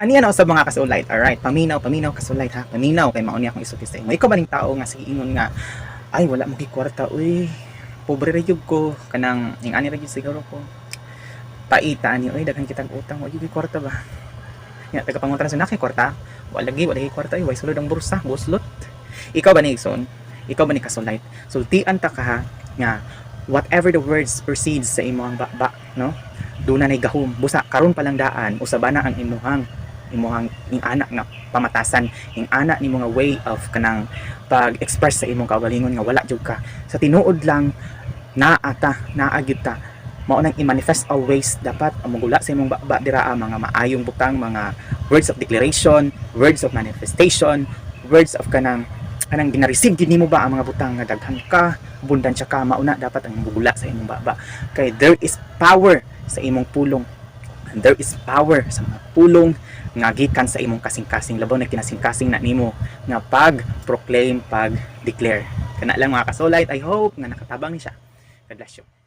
Ani ano sa mga kasulight, alright, paminaw, paminaw kasulight ha, paminaw kay mauni akong isulti sa imo. Ikaw ba ning tao nga sige ingon nga, ay wala mo kwarta, uy, pobre ra jud ko, kanang ning ani ra jud siguro ko. Paita ani, uy, daghan kitag utang, wa jud kwarta ba? Nya taga pangunta sa nakay kwarta, wala lagi kwarta, uy, way sulod ang bursa, buslot. Ikaw ba ni Igsoon? Ikaw ba ni kasulight? Sultian ta ka ha, nga whatever the words proceeds sa imong baba, no? Duna nay gahom, busa karon pa lang daan, usaba na ang imuhang ing anak nga pamatasan, ing anak ni mga way of kanang pag-express sa imong kaugalingon nga wala jud ka sa tinuod lang naagid ta mao nang i-manifest always dapat amugula sa imong baba dira mga maayong butang, mga words of declaration, words of manifestation, words of kanang gina-receive gid nimo ba ang mga butang nga daghan ka, abundansya ka, mauna dapat ang mugula sa imong baba kay there is power sa imong pulong. And there is power sa mga pulong nga gikan sa imong kasing-kasing, labaw na kinasing-kasing na nimo nga pag-proclaim, pag-declare. Kana lang mga kasulight, I hope nga nakatabang ni siya. God bless you.